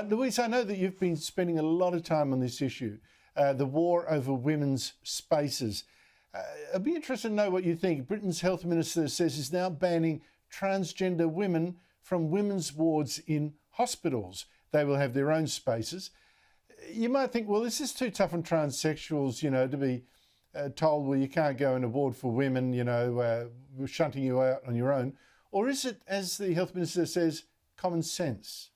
Louise, I know that you've been spending a lot of time on this issue, the war over women's spaces. I'd be interested to know what you think. Britain's health minister says he's now banning transgender women from women's wards in hospitals. They will have their own spaces. You might think, well, this is too tough on transsexuals, to be told, well, you can't go in a ward for women, we're shunting you out on your own. Or is it, as the health minister says, common sense?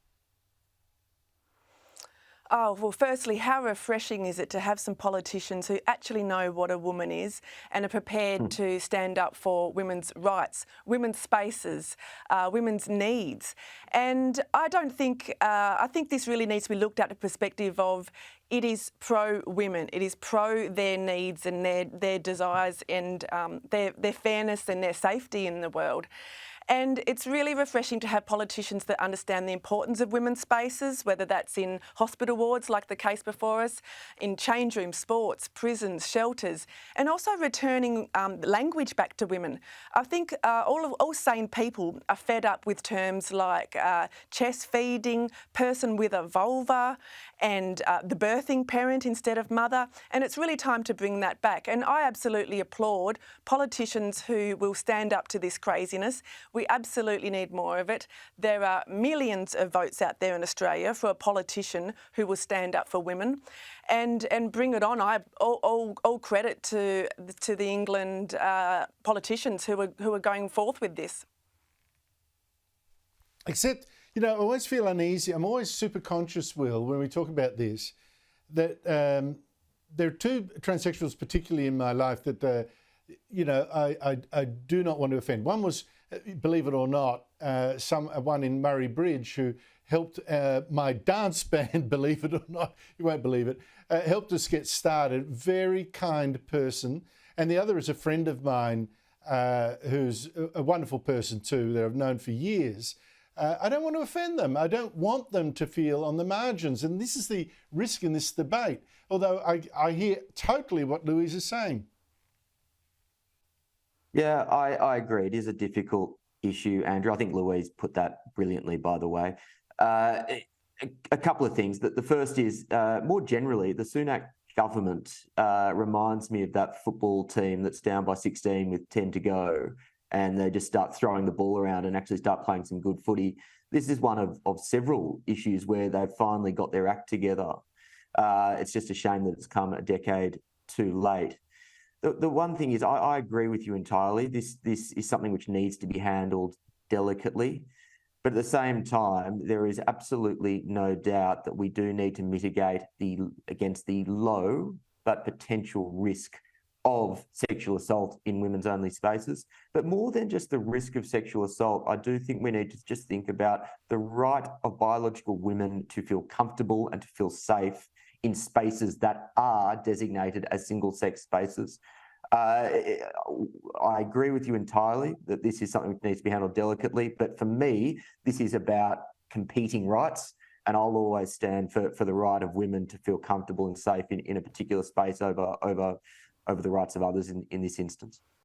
Oh, well, firstly, how refreshing is it to have some politicians who actually know what a woman is and are prepared to stand up for women's rights, women's spaces, women's needs. And I think this really needs to be looked at the perspective of it is pro-women, it is pro their needs and their desires and their fairness and their safety in the world. And it's really refreshing to have politicians that understand the importance of women's spaces, whether that's in hospital wards like the case before us, in change rooms, sports, prisons, shelters, and also returning language back to women. I think all sane people are fed up with terms like chest feeding, person with a vulva, and the birthing parent instead of mother. And it's really time to bring that back. And I absolutely applaud politicians who will stand up to this craziness. We absolutely need more of it. There are millions of votes out there in Australia for a politician who will stand up for women and bring it on. All credit to the England politicians who are going forth with this. Except, I always feel uneasy. I'm always super conscious, Will, when we talk about this, that there are two transsexuals, particularly in my life, that, I do not want to offend. One was, believe it or not, one in Murray Bridge who helped my dance band, believe it or not, you won't believe it, helped us get started. Very kind person. And the other is a friend of mine who's a wonderful person too, that I've known for years. I don't want to offend them. I don't want them to feel on the margins. And this is the risk in this debate. Although I hear totally what Louise is saying. Yeah, I agree. It is a difficult issue, Andrew. I think Louise put that brilliantly, by the way. A couple of things. The first is, more generally, the Sunak government reminds me of that football team that's down by 16 with 10 to go, and they just start throwing the ball around and actually start playing some good footy. This is one of several issues where they've finally got their act together. It's just a shame that it's come a decade too late. The one thing is, I agree with you entirely. This is something which needs to be handled delicately. But at the same time, there is absolutely no doubt that we do need to mitigate against the low but potential risk of sexual assault in women's only spaces. But more than just the risk of sexual assault, I do think we need to just think about the right of biological women to feel comfortable and to feel safe in spaces that are designated as single-sex spaces. I agree with you entirely that this is something that needs to be handled delicately, but for me, this is about competing rights, and I'll always stand for the right of women to feel comfortable and safe in a particular space over the rights of others in this instance.